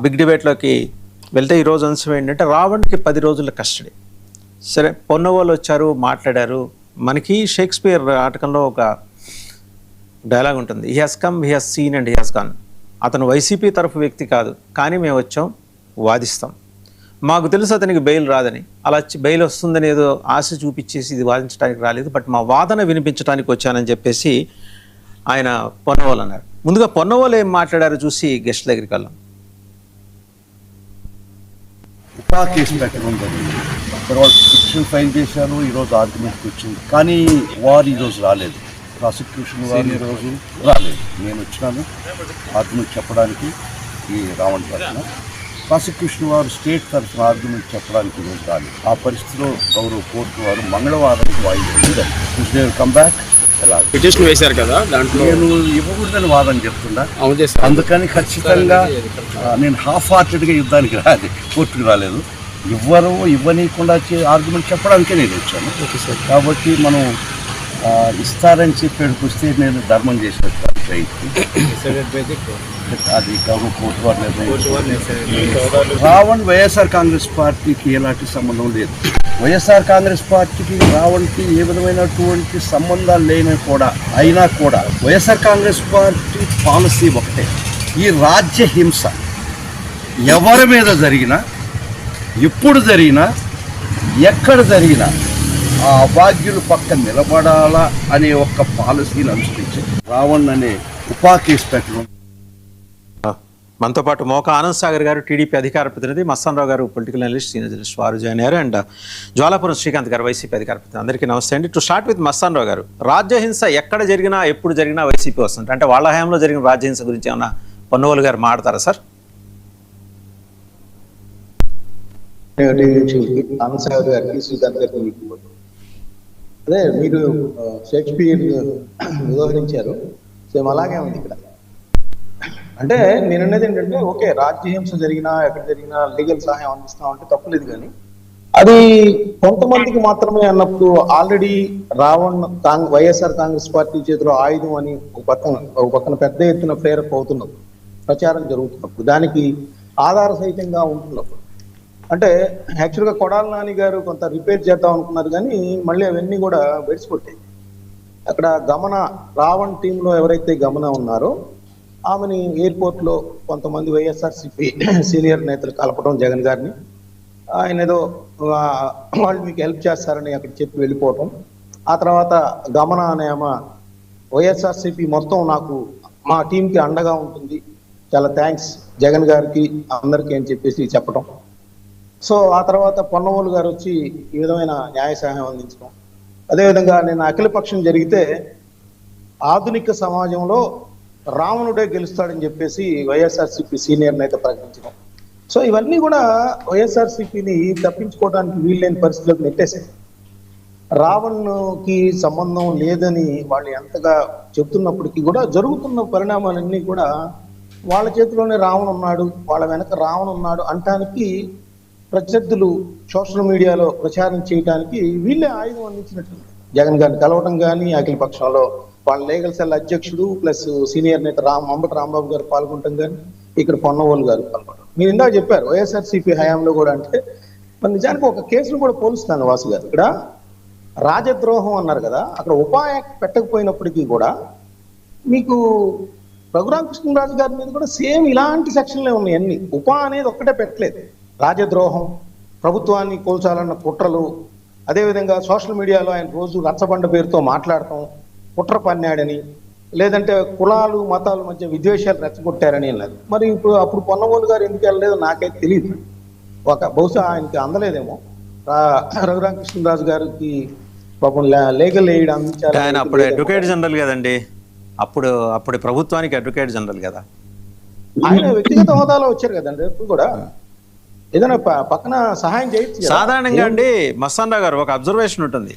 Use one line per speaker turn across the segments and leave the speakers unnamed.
Big డిబేట్లోకి వెళ్తే ఈరోజు అంశం ఏంటంటే రావణ్కి 10 రోజుల కస్టడీ. సరే, పొన్నవాళ్ళు వచ్చారు, మాట్లాడారు. మనకి షేక్స్పియర్ ఆటకంలో ఒక డైలాగ్ ఉంటుంది, he has come, he has seen and he has gone. అతను వైసీపీ తరఫు వ్యక్తి కాదు, కానీ మేము వచ్చాం, వాదిస్తాం. మాకు తెలుసు అతనికి బెయిల్ రాదని, అలా బెయిల్ వస్తుందని ఏదో ఆశ చూపించేసి ఇది వాదించడానికి రాలేదు, బట్ మా వాదన వినిపించడానికి వచ్చానని చెప్పేసి ఆయన పొన్నవాళ్ళు అన్నారు. ముందుగా పొన్నవాళ్ళు ఏం మాట్లాడారు చూసి గెస్ట్ దగ్గరికి వెళ్ళాం.
ఉపా కేసు పెట్టడం జరిగింది, తర్వాత పిటిషన్ ఫైల్ చేశారు, ఈరోజు ఆర్గ్యుమెంట్కి వచ్చింది. కానీ వారు ఈరోజు రాలేదు, ప్రాసిక్యూషన్ వారు ఈరోజు రాలేదు. నేను వచ్చినాను ఆర్గ్యుమెంట్ చెప్పడానికి ఈ రావణ్ తరఫున, ప్రాసిక్యూషన్ వారు స్టేట్ తరఫున ఆర్గ్యుమెంట్ చెప్పడానికి ఈరోజు రాలేదు. ఆ పరిస్థితిలో గౌరవ కోర్టు వారు మంగళవారం వాయిదా కమ్ బ్యాక్.
పిటిషన్ వేశారు కదా, దాంట్లో
నేను ఇవ్వకూడదని వాదన చెప్తున్నా. అందుకని ఖచ్చితంగా నేను హాఫ్ హార్టెడ్గా యుద్ధానికి రాలేదు, కోర్టుకు రాలేదు. ఇవ్వనీయకుండా ఆర్గ్యుమెంట్ చెప్పడానికే నేను వచ్చాను. కాబట్టి మనం ఇస్తారని చెప్పేటికి వస్తే నేను ధర్మం చేసినట్టు అది కోర్టు వారు నిర్ణయించారు. రావణ్ వైఎస్ఆర్ కాంగ్రెస్ పార్టీకి ఎలాంటి సంబంధం లేదు. వైఎస్ఆర్ కాంగ్రెస్ పార్టీకి రావణ్కి ఏ విధమైనటువంటి సంబంధాలు అయినా కూడా వైఎస్ఆర్ కాంగ్రెస్ పార్టీ పాలసీ ఒకటే, ఈ రాజ్య హింస ఎవరి మీద జరిగినా, ఎప్పుడు జరిగినా, ఎక్కడ జరిగినా ఆ అభాగ్యులు పక్క నిలబడాలా అనే ఒక్క పాలసీని అనుసరించి రావణ్ అనే ఉపా కేసు పెట్టడం.
మనతో పాటు మోక ఆనంద్ సాగర్ గారు, టీడీపీ అధికార ప్రతినిధి, మస్తానరావు గారు, పొలిటికల్ అనలిస్ట్, సీనియర్ జర్నలిస్ట్ వారు జాయిన్ అయ్యారు, అండ్ జ్వాలాపురం శ్రీకాంత్ గారు, వైసీపీ అధికార ప్రతినిధి. అందరికీ నమస్తే అండి. టు స్టార్ట్ విత్ మస్తానరావు గారు, రాజ్యహింస ఎక్కడ జరిగినా, ఎప్పుడు జరిగినా వైసీపీ వస్తుంది అంటే వాళ్ళ హయాంలో జరిగిన రాజ్యహింస గురించి ఏమన్నా పొన్నవాళ్ళు గారు మాట్లాడతారా సార్?
ఆనంద్ సాగర్ గారికి, శ్రీకాంత్ గారికి, అదే మీరు షేక్స్పియర్ ఉదాహరించారు, సేమ్ అలాగే ఉంది ఇక్కడ. అంటే నేను అనేది ఏంటంటే, ఓకే రాజ్యహింస జరిగినా, ఎక్కడ జరిగినా లీగల్ సహాయం అందిస్తామంటే తప్పలేదు, కానీ అది కొంతమందికి మాత్రమే అన్నప్పుడు ఆల్రెడీ రావణ్ వైఎస్ఆర్ కాంగ్రెస్ పార్టీ చేతిలో ఆయుధం అని ఒక పక్కన పెద్ద ఎత్తున ప్రేరణ అవుతున్నప్పుడు, ప్రచారం జరుగుతున్నప్పుడు, దానికి ఆధార సహితంగా ఉంటున్నప్పుడు, అంటే యాక్చువల్గా కొడాల నాని గారు కొంత రిపేర్ చేద్దాం అనుకున్నారు, కానీ మళ్ళీ అవన్నీ కూడా బెడిసికొట్టాయి. అక్కడ గమన రావణ్ టీంలో ఎవరైతే గమన ఉన్నారో ఆమెని ఎయిర్పోర్ట్లో కొంతమంది వైఎస్ఆర్సీపీ సీనియర్ నేతలు కలపడం, జగన్ గారిని ఆయన ఏదో వాళ్ళు మీకు హెల్ప్ చేస్తారని అక్కడ చెప్పి వెళ్ళిపోవటం. ఆ తర్వాత గమన అనే ఆమె వైఎస్ఆర్సీపీ మొత్తం నాకు మా టీంకి అండగా ఉంటుంది, చాలా థ్యాంక్స్ జగన్ గారికి అందరికీ అని చెప్పేసి చెప్పడం. సో ఆ తర్వాత పొన్నవాళ్ళు గారు వచ్చి ఈ విధమైన న్యాయ సహాయం అందించడం. అదేవిధంగా నేను అఖిలపక్షం జరిగితే ఆధునిక సమాజంలో రావణుడే గెలుస్తాడని చెప్పేసి వైఎస్ఆర్సీపీ సీనియర్ నేత ప్రకటించడం. సో ఇవన్నీ కూడా వైఎస్ఆర్సీపీని తప్పించుకోవడానికి వీల్లేని పరిస్థితులకు నెట్టేశాయి. రావణ్కి సంబంధం లేదని వాళ్ళు ఎంతగా చెప్తున్నప్పటికీ కూడా జరుగుతున్న పరిణామాలన్నీ కూడా వాళ్ళ చేతిలోనే రావణ్ ఉన్నాడు, వాళ్ళ వెనక రావణ్ ఉన్నాడు అంటానికి ప్రత్యర్థులు సోషల్ మీడియాలో ప్రచారం చేయడానికి వీళ్ళే ఆయుధం అందించినట్టు. జగన్ గారిని కలవటం కానీ, అఖిల పక్షంలో వాళ్ళ లీగల్ సెల్ అధ్యక్షుడు ప్లస్ సీనియర్ నేత అంబటి రాంబాబు గారు పాల్గొనటం కానీ, ఇక్కడ పొన్నవాళ్ళు గారు పాల్గొనడం. మీరు ఇందాక చెప్పారు వైఎస్ఆర్సీపీ హయాంలో కూడా, అంటే మరి నిజానికి ఒక కేసును కూడా పోలుస్తాను వాసు గారు. ఇక్కడ రాజద్రోహం అన్నారు కదా, అక్కడ ఉపాయ పెట్టకపోయినప్పటికీ కూడా మీకు రఘురామకృష్ణరాజు గారి మీద కూడా సేమ్ ఇలాంటి సెక్షన్లే ఉన్నాయి అన్ని. ఉపా అనేది ఒక్కటే పెట్టలేదు. రాజద్రోహం, ప్రభుత్వాన్ని కూల్చాలన్న కుట్రలు, అదేవిధంగా సోషల్ మీడియాలో ఆయన రోజు రచ్చబండ పేరుతో మాట్లాడటం, కుట్ర పన్నాడని, లేదంటే కులాలు మతాల మధ్య విద్వేషాలు రెచ్చగొట్టారని అన్నారు. మరి ఇప్పుడు అప్పుడు పొన్నవాళ్ళు గారు ఎందుకు వెళ్ళలేదో నాకైతే తెలియదు. బహుశా ఆయనకి అందలేదేమో, రఘురామకృష్ణరాజు గారికి పాపం లీగల్ ఎయిడ్ అందించారు.
ఆయన అప్పుడు అడ్వకేట్ జనరల్ కదండి, అప్పుడు ప్రభుత్వానికి అడ్వకేట్ జనరల్ కదా,
ఆయన వ్యక్తిగత హోదాలో వచ్చారు కదండి. ఇప్పుడు కూడా ఏదైనా పక్కన సహాయం చేయొచ్చు.
సాధారణంగా అండి మస్తానరావు గారు, ఒక అబ్జర్వేషన్ ఉంటుంది,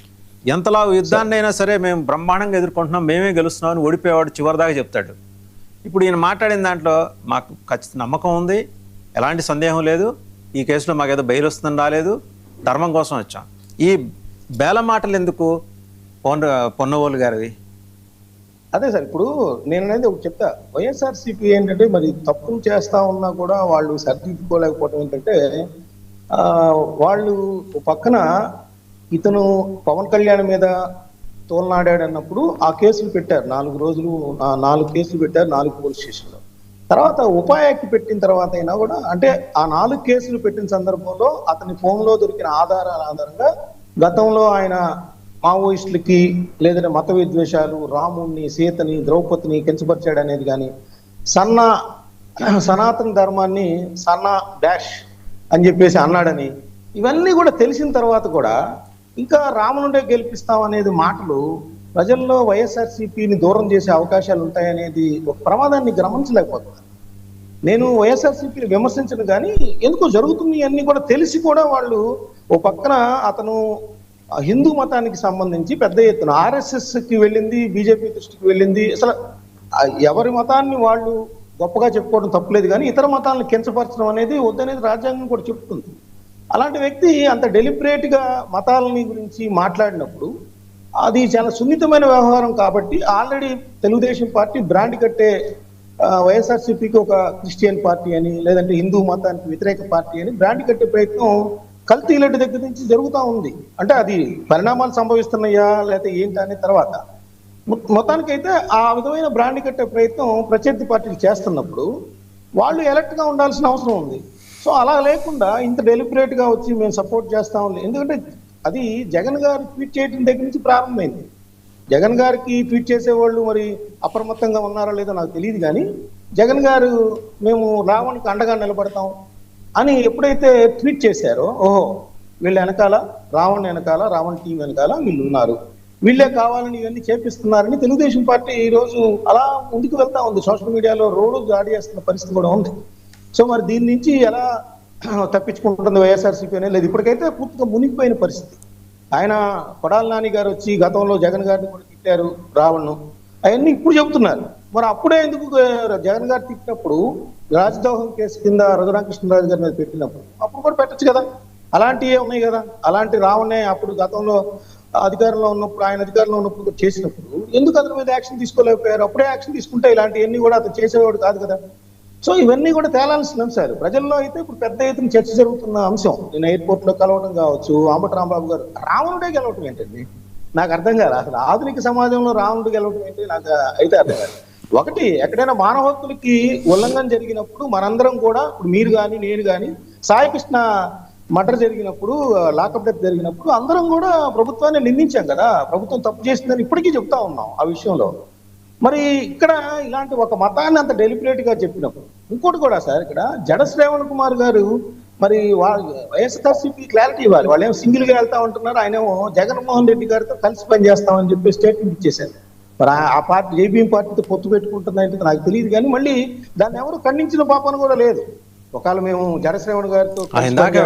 ఎంతలా యుద్ధాన్ని అయినా సరే మేము బ్రహ్మాండంగా ఎదుర్కొంటున్నాం, మేమే గెలుస్తున్నామని ఓడిపోయేవాడు చివరిదాకా చెప్తాడు. ఇప్పుడు ఈయన మాట్లాడిన దాంట్లో మాకు ఖచ్చిత నమ్మకం ఉంది, ఎలాంటి సందేహం లేదు, ఈ కేసులో మాకేదో బెయిల్ వస్తుందని రాలేదు, ధర్మం కోసం వచ్చాం. ఈ బేల మాటలు ఎందుకు పొన్నవాళ్ళు గారివి?
అదే సార్, ఇప్పుడు నేను అనేది ఒకటి చెప్తా. వైఎస్ఆర్సీపీ ఏంటంటే మరి తప్పులు చేస్తా ఉన్నా కూడా వాళ్ళు సరిదిద్దుకోలేకపోవడం ఏంటంటే వాళ్ళు పక్కన ఇతను పవన్ కళ్యాణ్ మీద తోలనాడాడు అన్నప్పుడు ఆ కేసులు పెట్టారు 4 రోజులు, 4 కేసులు పెట్టారు 4 పోలీస్ స్టేషన్లో. తర్వాత ఉపాయాకి పెట్టిన తర్వాత అయినా కూడా అంటే ఆ 4 కేసులు పెట్టిన సందర్భంలో అతని ఫోన్లో దొరికిన ఆధారాల ఆధారంగా గతంలో ఆయన మావోయిస్టులకి లేదంటే మత విద్వేషాలు, రాముణ్ణి, సీతని, ద్రౌపదిని కించపరిచాడు అనేది కానీ, సనాతన ధర్మాన్ని సన్నా డాష్ అని చెప్పేసి అన్నాడని, ఇవన్నీ కూడా తెలిసిన తర్వాత కూడా ఇంకా రామునుండే గెలిపిస్తాం అనేది మాటలు ప్రజల్లో వైఎస్ఆర్సీపీని దూరం చేసే అవకాశాలు ఉంటాయనేది ఒక ప్రమాదాన్ని గమనించలేకపోతున్నారు. నేను వైఎస్ఆర్సీపీని విమర్శించను కానీ ఎందుకో జరుగుతుంది అన్ని కూడా తెలిసి కూడా వాళ్ళు ఓ పక్కన అతను హిందూ మతానికి సంబంధించి పెద్ద ఎత్తున ఆర్ఎస్ఎస్కి వెళ్ళింది, బీజేపీ దృష్టికి వెళ్ళింది. అసలు ఎవరి మతాన్ని వాళ్ళు గొప్పగా చెప్పుకోవడం తప్పులేదు కానీ ఇతర మతాలను కించపరచడం అనేది వద్దనేది రాజ్యాంగం కూడా చెప్తుంది. అలాంటి వ్యక్తి అంత డెలిబరేట్గా మతాలని గురించి మాట్లాడినప్పుడు అది చాలా సున్నితమైన వ్యవహారం కాబట్టి ఆల్రెడీ తెలుగుదేశం పార్టీ బ్రాండ్ కట్టే వైఎస్ఆర్సీపీకి ఒక క్రిస్టియన్ పార్టీ అని లేదంటే హిందూ మతానికి వ్యతిరేక పార్టీ అని బ్రాండ్ కట్టే ప్రయత్నం కల్తీలెడ్డి దగ్గర నుంచి జరుగుతూ ఉంది. అంటే అది పరిణామాలు సంభవిస్తున్నాయా లేకపోతే ఏంటి అనే తర్వాత మొత్తానికైతే ఆ విధమైన బ్రాండ్ కట్టే ప్రయత్నం ప్రత్యర్థి పార్టీలు చేస్తున్నప్పుడు వాళ్ళు ఎలర్ట్గా ఉండాల్సిన అవసరం ఉంది. సో అలా లేకుండా ఇంత డెలిబరేట్గా వచ్చి మేము సపోర్ట్ చేస్తాం. ఎందుకంటే అది జగన్ గారు ట్వీట్ చేయడం దగ్గర నుంచి ప్రారంభమైంది. జగన్ గారికి ట్వీట్ చేసేవాళ్ళు మరి అప్రమత్తంగా ఉన్నారో లేదో నాకు తెలియదు కానీ జగన్ గారు మేము రావణ్కి అండగా నిలబడతాం అని ఎప్పుడైతే ట్వీట్ చేశారో ఓహో వీళ్ళ వెనకాల రావణ్ టీం వెనకాల వీళ్ళు ఉన్నారు, వీళ్ళే కావాలని ఇవన్నీ చేపిస్తున్నారని తెలుగుదేశం పార్టీ ఈ రోజు అలా ముందుకు వెళ్తా ఉంది. సోషల్ మీడియాలో రోజు దాడి చేస్తున్న పరిస్థితి కూడా ఉంది. సో మరి దీని నుంచి ఎలా తప్పించుకుంటుంది వైఎస్ఆర్సీపీ అనేది లేదు. ఇప్పటికైతే పూర్తిగా మునిగిపోయిన పరిస్థితి. ఆయన కొడాలి నాని గారు వచ్చి గతంలో జగన్ గారిని కూడా తిట్టారు రావణ్ను, అవన్నీ ఇప్పుడు చెబుతున్నారు. మరి అప్పుడే ఎందుకు జగన్ గారు తిట్టినప్పుడు రాజద్రోహం కేసు కింద రఘురామకృష్ణరాజు గారి మీద పెట్టినప్పుడు అప్పుడు కూడా పెట్టచ్చు కదా, అలాంటివే ఉన్నాయి కదా. అలాంటి రావణ్ణే అప్పుడు గతంలో అధికారంలో ఉన్నప్పుడు ఆయన అధికారంలో ఉన్నప్పుడు చేసినప్పుడు ఎందుకు అతని మీద యాక్షన్ తీసుకోలేకపోయారు? అప్పుడే యాక్షన్ తీసుకుంటే ఇలాంటివన్నీ కూడా అతను చేసేవాడు కాదు కదా. సో ఇవన్నీ కూడా తేలాల్సిన అంశాలు. ప్రజల్లో అయితే ఇప్పుడు పెద్ద ఎత్తున చర్చ జరుగుతున్న అంశం. నేను ఎయిర్పోర్ట్ లో కలవడం కావచ్చు, అంబటి రాంబాబు గారు రావణుడే గెలవటం ఏంటండి నాకు అర్థం కాదు. అసలు ఆధునిక సమాజంలో రావణుడు గెలవటం ఏంటి నాకు అయితే అర్థం కాదు. ఒకటి ఎక్కడైనా మానవ హక్కులకి ఉల్లంఘన జరిగినప్పుడు మనందరం కూడా ఇప్పుడు మీరు కానీ నేను కానీ సాయికృష్ణ మర్డర్ జరిగినప్పుడు లాకప్ డెత్ జరిగినప్పుడు అందరం కూడా ప్రభుత్వాన్ని నిందించాం కదా, ప్రభుత్వం తప్పు చేసిందని ఇప్పటికీ చెప్తా ఉన్నాం ఆ విషయంలో. మరి ఇక్కడ ఇలాంటి ఒక మతాన్ని అంత డెలిబరేట్ గా చెప్పినప్పుడు ఇంకోటి కూడా సార్ ఇక్కడ జడ శ్రావణ్ కుమార్ గారు మరి వైఎస్ఆర్సీపీ క్లారిటీ ఇవ్వాలి. వాళ్ళు ఏమో సింగిల్ గా వెళ్తా ఉంటున్నారు, ఆయనేమో జగన్మోహన్ రెడ్డి గారితో కలిసి పనిచేస్తామని చెప్పి స్టేట్మెంట్ ఇచ్చేశారు. మరి ఆ పార్టీ జేబీఎం పార్టీతో పొత్తు పెట్టుకుంటుందంటే నాకు తెలియదు కానీ మళ్ళీ దాన్ని ఎవరు ఖండించిన పాపన కూడా లేదు. ఒకవేళ మేము జడశ్రవణ్ గారితో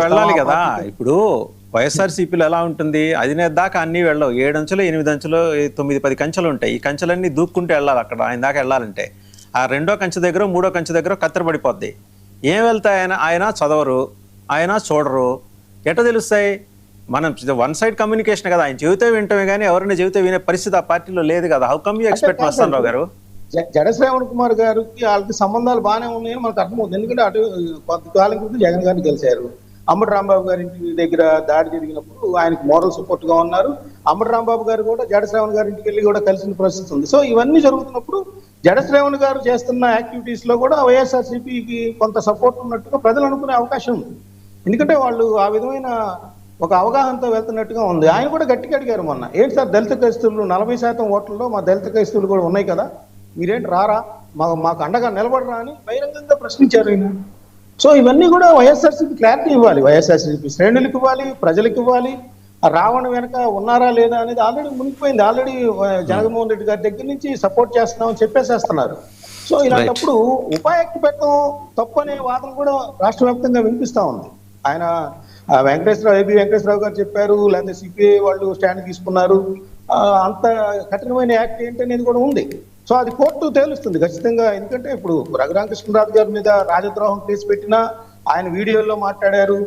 వెళ్ళాలి కదా. ఇప్పుడు వైఎస్ఆర్సీపీలో ఎలా ఉంటుంది, అధినేత దాకా అన్ని వెళ్ళవు. 7 అంచెలు 8 అంచెలు 9-10 కంచెలు ఉంటాయి. ఈ కంచెలన్నీ దూక్కుంటూ వెళ్ళాలి. అక్కడ ఆయన దాకా వెళ్ళాలంటే ఆ 2వ కంచె దగ్గర 3వ కంచె దగ్గర కత్తెరపడిపోద్ది. ఏం వెళ్తాయి ఆయన చదవరు, ఆయన చూడరు, ఎట్ట తెలుస్తాయి? మనం 1 సైడ్ కమ్యూనికేషన్ కదా. ఆయన చెబితే వింటమే కానీ ఎవరైనా చెబితే వినే పరిస్థితి ఆ పార్టీలో లేదు కదా. How come you expect Mastan Rao గారు?
జడశ్రావణ్ కుమార్ గారికి వాళ్ళకి సంబంధాలు బాగానే ఉన్నాయని మనకు అర్థమవుతుంది. ఎందుకంటే అటు కొంతకాలం క్రితం జగన్ గారిని కలిశారు. అంబటి రాంబాబు గారి ఇంటి దగ్గర దాడి జరిగినప్పుడు ఆయనకు మోరల్ సపోర్ట్ గా ఉన్నారు. అంబటి రాంబాబు గారు కూడా జడశ్రావణ్ గారి ఇంటికి వెళ్ళి కూడా కలిసిన పరిస్థితి ఉంది. సో ఇవన్నీ జరుగుతున్నప్పుడు జడశ్రావణ్ గారు చేస్తున్న యాక్టివిటీస్ లో కూడా వైఎస్ఆర్సీపీకి కొంత సపోర్ట్ ఉన్నట్టుగా ప్రజలు అనుకునే అవకాశం ఉంది. ఎందుకంటే వాళ్ళు ఆ విధమైన ఒక అవగాహనతో వెళ్తున్నట్టుగా ఉంది. ఆయన కూడా గట్టిగా అడిగారు మొన్న, ఏంటి సార్ దళిత క్రైస్తవులు 40% ఓట్లలో మా దళిత క్రైస్తవులు కూడా ఉన్నాయి కదా, మీరేంటి రారా, మాకు అండగా నిలబడరా అని బహిరంగంగా ప్రశ్నించారు ఆయన. సో ఇవన్నీ కూడా వైఎస్ఆర్సీపీ క్లారిటీ ఇవ్వాలి, వైఎస్ఆర్సీపీ శ్రేణులకు ఇవ్వాలి, ప్రజలకు ఇవ్వాలి. ఆ రావణ వెనక ఉన్నారా లేదా అనేది ఆల్రెడీ మునిగిపోయింది. ఆల్రెడీ జగన్మోహన్ రెడ్డి గారి దగ్గర నుంచి సపోర్ట్ చేస్తున్నామని చెప్పేసేస్తున్నారు. సో ఇలాంటప్పుడు ఉపాయక్తి పెట్టడం తప్పు అనే వాదన కూడా రాష్ట్ర వ్యాప్తంగా వినిపిస్తా ఉంది. ఆయన ఏబి వెంకటేశ్వరరావు గారు చెప్పారు, లేకపోతే సిపిఐ వాళ్ళు స్టాండ్ తీసుకున్నారు. అంత కఠినమైన యాక్ట్ ఏంటి అనేది కూడా ఉంది. సో అది కోర్టు తేలుస్తుంది ఖచ్చితంగా. ఎందుకంటే ఇప్పుడు రఘురామకృష్ణరాజు గారి మీద రాజద్రోహం కేసు పెట్టినా, ఆయన వీడియోల్లో మాట్లాడారు,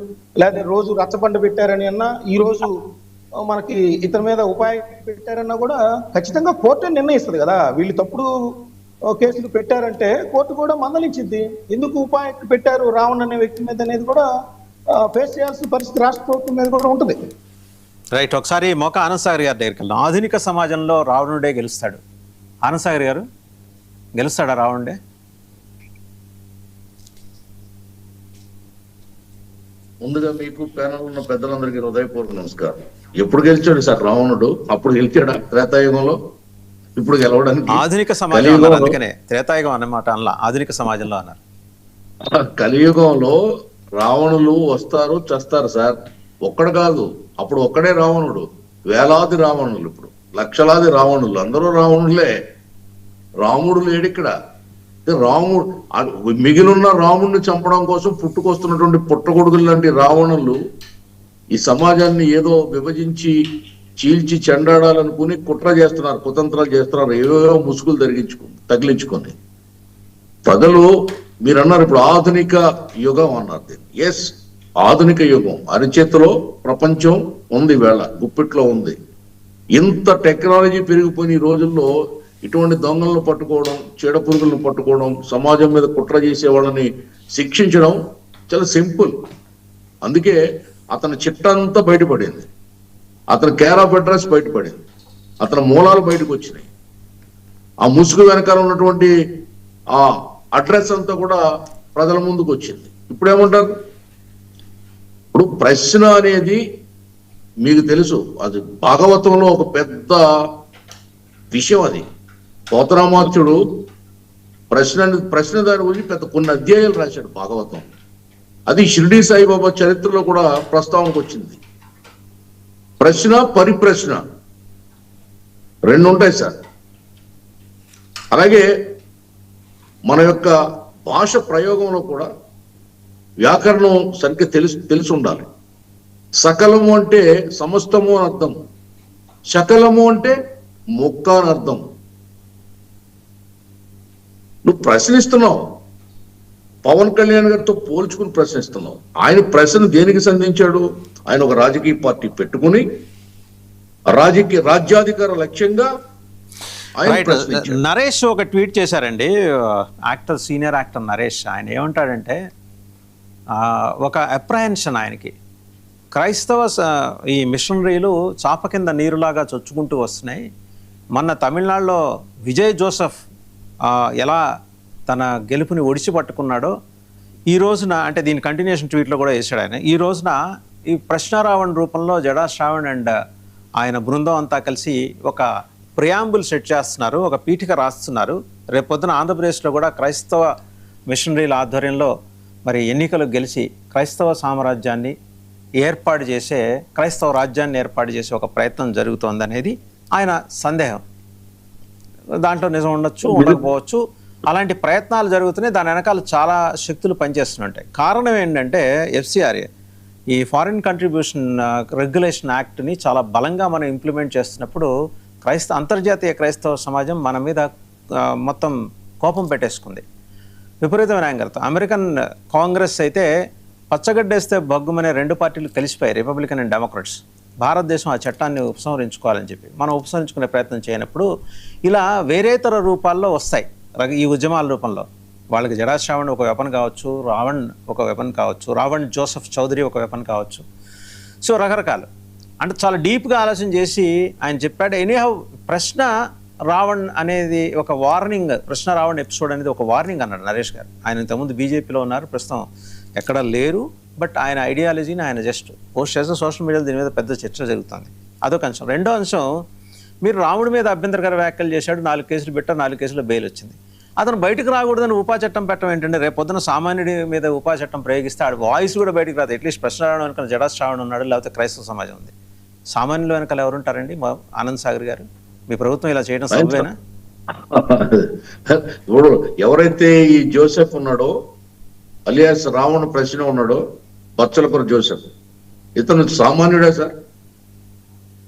లేదా రోజు రచ్చబండ పెట్టారని అన్నా, ఈ రోజు మనకి ఇతని మీద ఉపాయం పెట్టారన్నా కూడా ఖచ్చితంగా కోర్టే నిర్ణయిస్తుంది కదా. వీళ్ళు తప్పుడు కేసులు పెట్టారంటే కోర్టు కూడా మందలించింది. ఎందుకు ఉపాయం పెట్టారు రావణ్ అనే వ్యక్తి మీద అనేది కూడా ఫేస్ చేయాల్సిన పరిస్థితి రాష్ట్ర ప్రభుత్వం మీద కూడా ఉంటుంది.
రైట్. ఒకసారి మోకా ఆనంద్ సాగర్ గారి దగ్గరికి వెళ్దాం. ఆధునిక సమాజంలో రావణుడే గెలుస్తాడు. ఆనంద్ సాగర్ గారు, గెలుస్తాడా రావణుడే?
ముందుగా మీకు ప్యానల్ ఉన్న పెద్దలందరికీ హృదయపూర్వక నమస్కారం. ఎప్పుడు గెలిచాడు సార్ రావణుడు? అప్పుడు గెలిచాడా త్రేతాయుగంలో? ఇప్పుడు గెలవడానికి
ఆధునిక సమాజం అన్నారు, అందుకనే త్రేతాయుగం అన్నమాట అలా ఆధునిక సమాజంలో అన్నారు.
కలియుగంలో రావణులు వస్తారు చస్తారు సార్. ఒక్కడు కాదు, అప్పుడు ఒక్కడే రావణుడు, వేలాది రావణులు, ఇప్పుడు లక్షలాది రావణులు, అందరూ రావణులే. రాముడు లేడిక్కడ. రాముడు మిగిలిన రాముడిని చంపడం కోసం పుట్టుకొస్తున్నటువంటి పుట్టగొడుగులు లాంటి రావణులు ఈ సమాజాన్ని ఏదో విభజించి చీల్చి చెండాడాలనుకుని కుట్ర చేస్తున్నారు, కుతంత్రాలు చేస్తున్నారు, ఏవేవో ముసుగులు తగిలించుకొని. ప్రజలు మీరు అన్నారు ఇప్పుడు ఆధునిక యుగం అన్నారు. ఎస్, ఆధునిక యుగం అరిచేతిలో ప్రపంచం ఉంది, వేళ గుప్పిట్లో ఉంది. ఇంత టెక్నాలజీ పెరిగిపోయిన ఈ రోజుల్లో ఇటువంటి దొంగలను పట్టుకోవడం, చీడ పురుగులను పట్టుకోవడం, సమాజం మీద కుట్ర చేసే వాళ్ళని శిక్షించడం చాలా సింపుల్. అందుకే అతని చిట్టంతా బయటపడింది, అతని కేర్ ఆఫ్ అడ్రస్ బయటపడింది, అతని మూలాలు బయటకు వచ్చినాయి. ఆ ముసుగు వెనకాల ఉన్నటువంటి ఆ అడ్రస్ అంతా కూడా ప్రజల ముందుకు వచ్చింది. ఇప్పుడు ఏమంటారు? ఇప్పుడు ప్రశ్న అనేది మీకు తెలుసు, అది భాగవతంలో ఒక పెద్ద విషయం. అది పోతరామాత్యుడు ప్రశ్న దాని గురించి పెద్ద కొన్ని అధ్యాయాలు రాశాడు భాగవతం. అది షిరిడి సాయిబాబా చరిత్రలో కూడా ప్రస్తావనకు వచ్చింది. ప్రశ్న, పరిప్రశ్న రెండు ఉంటాయి సార్. అలాగే మన యొక్క భాష ప్రయోగంలో కూడా వ్యాకరణం సరిగ్గా తెలిసి ఉండాలి. సకలము అంటే సమస్తము అని అర్థం, శకలము అంటే మొక్క అని అర్థం. నువ్వు ప్రశ్నిస్తున్నావు, పవన్ కళ్యాణ్ గారితో పోల్చుకుని ప్రశ్నిస్తున్నావు. ఆయన ప్రశ్న దేనికి సంధించాడు? ఆయన ఒక రాజకీయ పార్టీ పెట్టుకుని రాజ్యాధికార లక్ష్యంగా
నరేష్ ఒక ట్వీట్ చేశారండి, యాక్టర్, సీనియర్ యాక్టర్ నరేష్. ఆయన ఏమంటాడంటే ఒక అప్రహెన్షన్ ఆయనకి, క్రైస్తవ ఈ మిషనరీలు చాప కింద నీరులాగా చొచ్చుకుంటూ వస్తున్నాయి. మొన్న తమిళనాడులో విజయ్ జోసెఫ్ ఎలా తన గెలుపుని ఒడిచి పట్టుకున్నాడో ఈ రోజున, అంటే దీని కంటిన్యూషన్ ట్వీట్లో కూడా వేసాడు ఆయన, ఈ రోజున ఈ ప్రశ్నారావణ్ రూపంలో జడా శ్రావణ్ అండ్ ఆయన బృందం అంతా కలిసి ఒక ప్రియాంబుల్ సెట్ చేస్తున్నారు, ఒక పీఠిక రాస్తున్నారు. రేపొద్దున ఆంధ్రప్రదేశ్లో కూడా క్రైస్తవ మిషనరీల ఆధ్వర్యంలో మరి ఎన్నికలు గెలిచి క్రైస్తవ సామ్రాజ్యాన్ని ఏర్పాటు చేసే, క్రైస్తవ రాజ్యాన్ని ఏర్పాటు చేసే ఒక ప్రయత్నం జరుగుతోందనేది ఆయన సందేహం. దాంట్లో నిజం ఉండొచ్చు, ఉండకపోవచ్చు. అలాంటి ప్రయత్నాలు జరుగుతున్నాయి, దాని వెనకాల చాలా శక్తులు పనిచేస్తుంటాయి. కారణం ఏంటంటే ఎఫ్సిఆర్ఏ, ఈ ఫారిన్ కంట్రిబ్యూషన్ రెగ్యులేషన్ యాక్ట్ని చాలా బలంగా మనం ఇంప్లిమెంట్ చేస్తున్నప్పుడు అంతర్జాతీయ క్రైస్తవ సమాజం మన మీద మొత్తం కోపం పెట్టేసుకుంది, విపరీతమైన యాంగర్తో. అమెరికన్ కాంగ్రెస్ అయితే పచ్చగడ్డేస్తే బగ్గుమనే రెండు పార్టీలు కలిసిపోయాయి, రిపబ్లికన్ అండ్ డెమోక్రాట్స్. భారతదేశం ఆ చట్టాన్ని ఉపసంహరించుకోవాలని చెప్పి మనం ఉపసంహరించుకునే ప్రయత్నం చేయనప్పుడు ఇలా వేరేతర రూపాల్లో వస్తాయి ఈ ఉద్యమాల రూపంలో. వాళ్ళకి జడా శ్రావణ్ ఒక వెపన్ కావచ్చు, రావణ్ ఒక వెపన్ కావచ్చు, రావణ్ జోసెఫ్ చౌదరి ఒక వెపన్ కావచ్చు. సో రకరకాలు, అంటే చాలా డీప్గా ఆలోచన చేసి ఆయన చెప్పాడు. ఎనీహౌ ప్రశ్న రావణ్ అనేది ఒక వార్నింగ్, ప్రశ్న రావణ్ ఎపిసోడ్ అనేది ఒక వార్నింగ్ అన్నాడు నరేష్ గారు. ఆయన ఇంతకుముందు బీజేపీలో ఉన్నారు, ప్రస్తుతం ఎక్కడ లేరు. బట్ ఆయన ఐడియాలజీని ఆయన జస్ట్ పోస్ట్ చేస్తే సోషల్ మీడియాలో దీని మీద పెద్ద చర్చ జరుగుతుంది. అదొక అంశం. రెండో అంశం, మీరు రాముడి మీద అభ్యంతరకర వ్యాఖ్యలు చేశాడు, 4 కేసులు పెట్టారు, 4 కేసుల్లో బెయిల్ వచ్చింది. అతను బయటకు రాకూడదని ఉపా చట్టం పెట్టడం ఏంటంటే, రేపు పొద్దున సామాన్యుడి మీద ఉపా చట్టం ప్రయోగిస్తే ఆడు వాయిస్ కూడా బయటకు రాదు. అట్లీస్ట్ ప్రశ్న రావడం వెనకాల జడా శ్రావణ్ ఉన్నాడు, లేకపోతే క్రైస్తవ సమాజం ఉంది. సామాన్యుల వెనకాల ఎవరుంటారండి? ఆనంద్ సాగర్ గారు, మీ ప్రభుత్వం ఇలా చేయడం సబబేనా?
ఇప్పుడు ఎవరైతే ఈ జోసెఫ్ ఉన్నాడో, అలియాస్ రావణ ప్రశ్న ఉన్నాడో, బచ్చలపుర జోసెఫ్, ఇతను సామాన్యుడే సార్.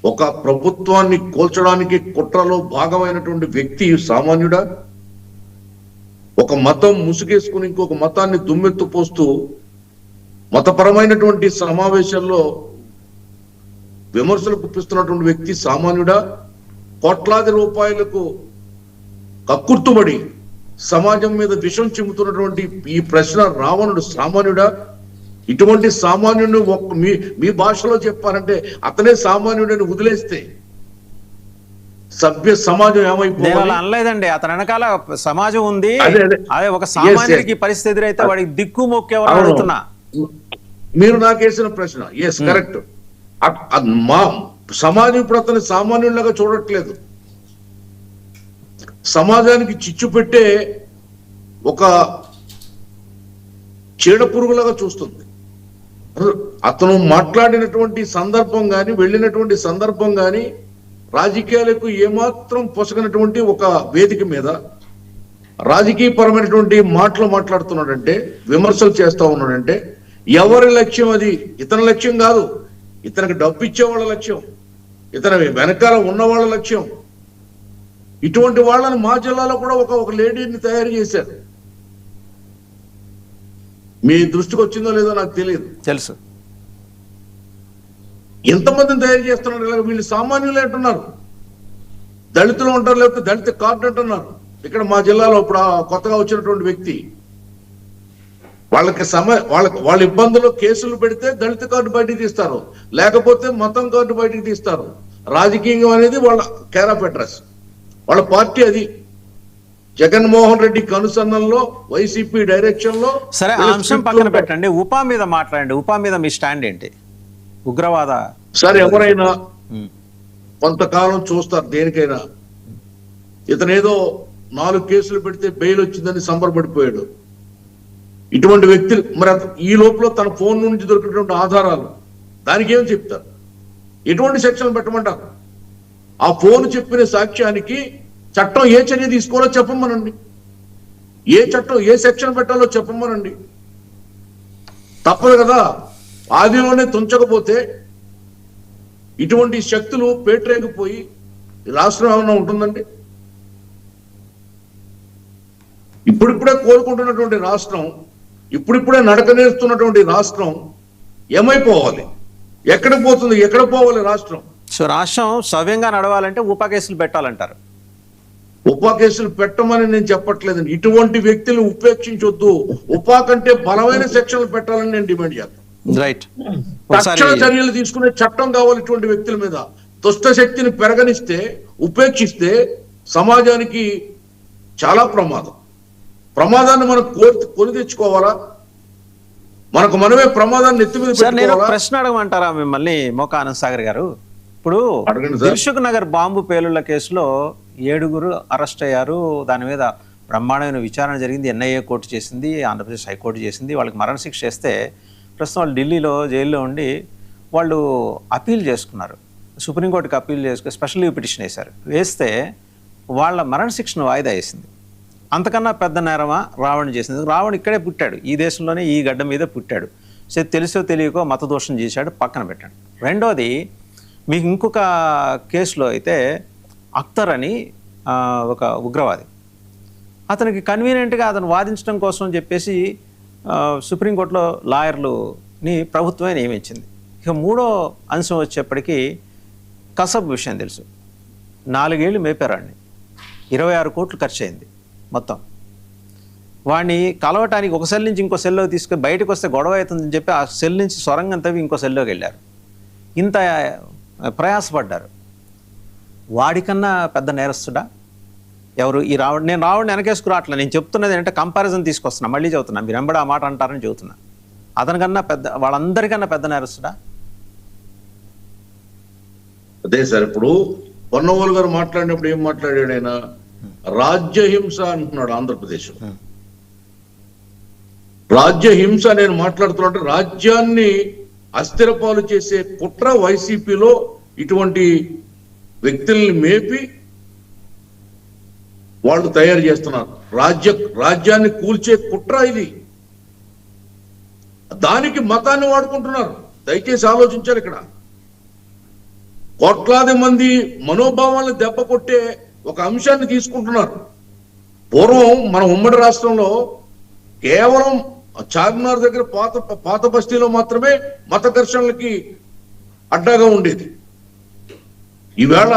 ఒక ప్రభుత్వాన్ని కూల్చడానికి కుట్రలో భాగమైనటువంటి వ్యక్తి సామాన్యుడా? ఒక మతం ముసుగేసుకుని ఇంకొక మతాన్ని దుమ్మెత్తు పోస్తూ మతపరమైనటువంటి సమావేశాల్లో విమర్శలు గుప్పిస్తున్నటువంటి వ్యక్తి సామాన్యుడా, కోట్లాది రూపాయలకు కక్కుర్తుబడి సమాజం మీద విషం చిమ్ముతున్నటువంటి ఈ ప్రశ్న రావణుడు సామాన్యుడా? ఇటువంటి సామాన్యుడిని మీ భాషలో చెప్పారంటే అతనే సామాన్యుడిని వదిలేస్తే సభ్య సమాజం ఏమైపోవాలి?
అనలేదండి, అతని వెనకాల సమాజం ఉంది.
అదే
ఒక సామాన్యుడికి పరిస్థితి ఎదురైతే వాడికి దిక్కు మొక్కు ఎవరు అడుగుతున్నా?
మీరు నాకేసిన ప్రశ్న ఎస్ కరెక్ట్. మా సమాజం ఇప్పుడు అతని సామాన్యుడిలాగా చూడట్లేదు, సమాజానికి చిచ్చు పెట్టే ఒక చీడ పురుగులాగా చూస్తుంది. అతను మాట్లాడినటువంటి సందర్భం కానీ వెళ్ళినటువంటి సందర్భం కానీ రాజకీయాలకు ఏమాత్రం పొసగనటువంటి ఒక వేదిక మీద రాజకీయపరమైనటువంటి మాటలు మాట్లాడుతున్నాడంటే, విమర్శలు చేస్తా ఉన్నాడంటే ఎవరి లక్ష్యం అది? ఇతని లక్ష్యం కాదు, ఇతనికి డబ్బు ఇచ్చే వాళ్ళ లక్ష్యం, ఇతని వెనకాల ఉన్న వాళ్ళ లక్ష్యం. ఇటువంటి వాళ్ళని మా జిల్లాలో కూడా ఒక లేడీని తయారు చేశారు. మీ దృష్టికి వచ్చిందో లేదో నాకు తెలియదు,
తెలుసు.
ఎంతమందిని తయారు చేస్తున్నారు ఇలాగ? వీళ్ళు సామాన్యులు అంటున్నారు, దళితులు ఉంటారు, లేకపోతే దళిత కార్డు అంటున్నారు. ఇక్కడ మా జిల్లాలో ఇప్పుడు కొత్తగా వచ్చినటువంటి వ్యక్తి వాళ్ళకి వాళ్ళ ఇబ్బందుల్లో కేసులు పెడితే దళిత కార్డు బయటికి తీస్తారు, లేకపోతే మతం కార్డు బయటికి తీస్తారు. రాజకీయం అనేది వాళ్ళ కేర్ ఆఫ్ అడ్రస్, వాళ్ళ పార్టీ అది. జగన్మోహన్ రెడ్డి కనుసన్నల్లో వైసీపీ డైరెక్షన్ లో.
సరే, ఆ అంశం పక్కన పెట్టండి, ఉపా మీద మాట్లాడండి. ఉపా మీద మీ స్టాండ్ ఏంటి? ఉగ్రవాద
సరే, ఎవరైనా కొంతకాలం చూస్తారు దేనికైనా. ఇతనేదో 4 కేసులు పెడితే బెయిల్ వచ్చిందని సంబరపడిపోయాడు. ఇటువంటి వ్యక్తులు మరి ఈ లోపల తన ఫోన్ నుంచి దొరికినటువంటి ఆధారాలు దానికి ఏం చెప్తారు? ఎటువంటి సెక్షన్లు పెట్టమంటారు? ఆ ఫోన్ చెప్పిన సాక్ష్యానికి చట్టం ఏ చర్య తీసుకోవాలో చెప్పమనండి, ఏ చట్టం ఏ సెక్షన్ పెట్టాలో చెప్పమనండి. తప్పదు కదా. ఆదిలోనే తుంచకపోతే ఇటువంటి శక్తులు పేటరేగిపోయి రాష్ట్రం ఏమన్నా ఉంటుందండి? ఇప్పుడిప్పుడే కోరుకుంటున్నటువంటి రాష్ట్రం, ఇప్పుడిప్పుడే నడక నేర్చుతున్నటువంటి రాష్ట్రం ఏమైపోవాలి? ఎక్కడికి పోతుంది? ఎక్కడ పోవాలి రాష్ట్రం?
సో రాష్ట్రం సవ్యంగా నడవాలంటే ఉపా కేసులు పెట్టాలంటారు.
ఉపా కేసులు పెట్టమని నేను చెప్పట్లేదండి. ఇటువంటి వ్యక్తులు ఉపేక్షించొద్దు. ఉపా కంటే బలమైన సెక్షన్లు పెట్టాలని నేను డిమాండ్ చేస్తాను.
రైట్.
తక్షణ చర్యలు తీసుకునే చట్టం కావాలి ఇటువంటి వ్యక్తుల మీద. దుష్ట శక్తిని పెరగనిస్తే, ఉపేక్షిస్తే సమాజానికి చాలా ప్రమాదం. ప్రమాదాన్ని మనం కొని తెచ్చుకోవాలా? మనకు మనమే ప్రమాదాన్ని ఎత్తి మీద పెట్టుకోవాలా?
ప్రశ్న అడగమంటారా మిమ్మల్ని మోకా ఆనంద్ సాగర్ గారు? ఇప్పుడు దిల్సుఖ్ నగర్ బాంబు పేలుళ్ల కేసులో 7 అరెస్ట్ అయ్యారు. దాని మీద బ్రహ్మాండమైన విచారణ జరిగింది. ఎన్ఐఏ కోర్టు చేసింది, ఆంధ్రప్రదేశ్ హైకోర్టు చేసింది. వాళ్ళకి మరణశిక్ష చేస్తే ప్రస్తుతం వాళ్ళు ఢిల్లీలో జైల్లో ఉండి వాళ్ళు అప్పీల్ చేసుకున్నారు. సుప్రీంకోర్టుకి అప్పీల్ చేసుకుని స్పెషల్ లీవ్ పిటిషన్ వేస్తే వాళ్ళ మరణశిక్షను వాయిదా వేసింది. అంతకన్నా పెద్ద నేరమా రావణ్ చేసింది? రావణ్ ఇక్కడే పుట్టాడు, ఈ దేశంలోనే ఈ గడ్డ మీద పుట్టాడు. సో తెలుసో తెలియకో మతదోషం చేశాడు, పక్కన పెట్టాడు. రెండోది, మీకు ఇంకొక కేసులో అయితే అఖ్తర్ అని ఒక ఉగ్రవాది, అతనికి కన్వీనియంట్గా అతను వాదించడం కోసం చెప్పేసి సుప్రీంకోర్టులో లాయర్లుని ప్రభుత్వమే నియమించింది. ఇక మూడో అంశం వచ్చేప్పటికీ కసబ్ విషయం తెలుసు. 4 ఏళ్ళు మేపారాడిని, 26 కోట్లు ఖర్చు అయింది మొత్తం. వాడిని కలవటానికి ఒక సెల్ నుంచి ఇంకో సెల్లోకి తీసుకొని బయటకు వస్తే గొడవ అవుతుందని చెప్పి ఆ సెల్ నుంచి సొరంగం తవ్వి ఇంకో సెల్లోకి వెళ్ళారు. ఇంత ప్రయాసపడ్డారు. వాడికన్నా పెద్ద నేరస్తుడా ఎవరు? ఈ రావణ్. నేను రావణ్ని వెనకేసుకు రావట్లే, నేను చెప్తున్నది ఏంటంటే కంపారిజన్ తీసుకొస్తున్నా, మళ్ళీ చెబుతున్నా, మీరు వెంబడి ఆ మాట అంటారని చెబుతున్నా. అతనికన్నా పెద్ద, వాళ్ళందరికన్నా పెద్ద నేరస్తుడా?
అదే సార్, ఇప్పుడు పొన్నవోలు గారు మాట్లాడినప్పుడు ఏం మాట్లాడాడు ఆయన? రాజ్యహింస అంటున్నాడు ఆంధ్రప్రదేశ్. రాజ్యహింస నేను మాట్లాడుతున్నట్టు రాజ్యాన్ని అస్థిరపాలు చేసే కుట్ర వైసీపీలో ఇటువంటి వ్యక్తుల్ని మేపి వాళ్ళు తయారు చేస్తున్నారు. రాజ్యాన్ని కూల్చే కుట్ర ఇది. దానికి మతాన్ని వాడుకుంటున్నారు. దయచేసి ఆలోచించారు. ఇక్కడ కోట్లాది మంది మనోభావాలను దెబ్బ కొట్టే ఒక అంశాన్ని తీసుకుంటున్నారు. పూర్వం మన ఉమ్మడి రాష్ట్రంలో కేవలం చార్మినార్ దగ్గర పాత బస్తీలో మాత్రమే మత ఘర్షణలకి అడ్డాగా ఉండేది. ఈవేళ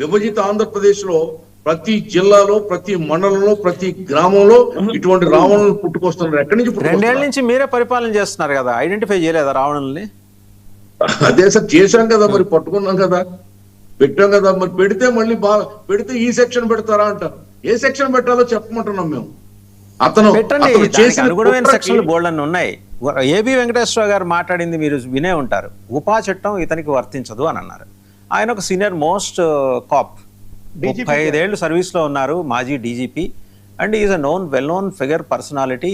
విభజిత ఆంధ్రప్రదేశ్ లో ప్రతి జిల్లాలో, ప్రతి మండలంలో, ప్రతి గ్రామంలో ఇటువంటి రావణులు పుట్టుకొస్తున్నారు. ఎక్కడి నుంచి
2 ఏళ్ల నుంచి మీరే పరిపాలన చేస్తున్నారు కదా, ఐడెంటిఫై చేయలేదా రావణుల్ని?
అదే సార్ చేశాం కదా, మరి పట్టుకున్నాం కదా, పెట్టాం కదా. మరి పెడితే మళ్ళీ పెడితే ఈ సెక్షన్ పెడతారా అంటారు. ఏ సెక్షన్ పెట్టాలో చెప్పమంటున్నాం మేము. అతను
పెట్టండి,
చేసిన
అనుగుణమైన సెక్షన్లు బోల్డన్ని ఉన్నాయి. ఏబి వెంకటేశ్వర గారు మాట్లాడింది మీరు వినే ఉంటారు. ఉపా చట్టం ఇతనికి వర్తించదు అని అన్నారు. ఆయన ఒక సీనియర్ మోస్ట్ కాప్, 35 ఏళ్ళు సర్వీస్లో ఉన్నారు, మాజీ DGP, and is a well known figure personality.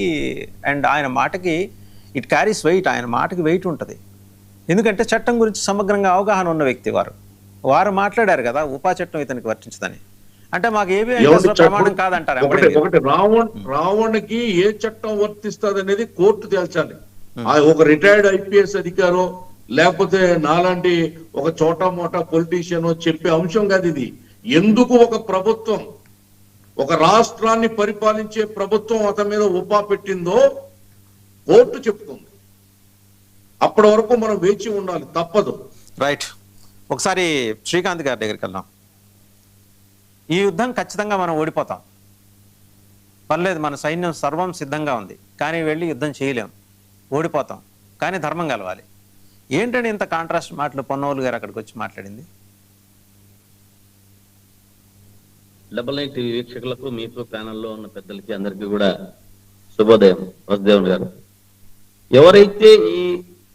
And ఆయన మాటకి ఇట్ క్యారీస్ వెయిట్, ఆయన మాటకి వెయిట్ ఉంటుంది. ఎందుకంటే చట్టం గురించి సమగ్రంగా అవగాహన ఉన్న వ్యక్తి వారు మాట్లాడారు కదా ఉపా చట్టం ఇతనికి వర్తించదని. అంటే మాకు ఏబి ప్రమాణం కాదంటారు.
ఒకటి రావణ్కి ఏ చట్టం వర్తిస్తుంది అనేది కోర్టు తేల్చాలి. ఒక రిటైర్డ్ ఐపీఎస్ అధికారో లేకపోతే నాలాంటి ఒక చోటా మోటా పొలిటీషియన్ చెప్పే అంశం కాదు ఇది. ఎందుకు ఒక ప్రభుత్వం, ఒక రాష్ట్రాన్ని పరిపాలించే ప్రభుత్వం అతని మీద ఉపా పెట్టిందో కోర్టు చెప్తుంది. అప్పటి వరకు మనం వేచి ఉండాలి, తప్పదు.
రైట్. ఒకసారి శ్రీకాంత్ గారి దగ్గరికి వెళ్దాం. ఈ యుద్ధం ఖచ్చితంగా మనం ఓడిపోతాం, పర్లేదు, మన సైన్యం సర్వం సిద్ధంగా ఉంది, కానీ వెళ్ళి యుద్ధం చేయలేం, ఓడిపోతాం, కానీ ధర్మం కలవాలి. ఏంటంటే ఇంత కాంట్రాస్ట్ మాటలు పొన్నోలు గారు అక్కడికి వచ్చి మాట్లాడింది?
డబల్ నైట్ టీవీ వీక్షకులకు, మీకు ప్యానల్లో ఉన్న పెద్దలకి అందరికీ కూడా శుభోదయం. వసుదేవన్ గారు, ఎవరైతే ఈ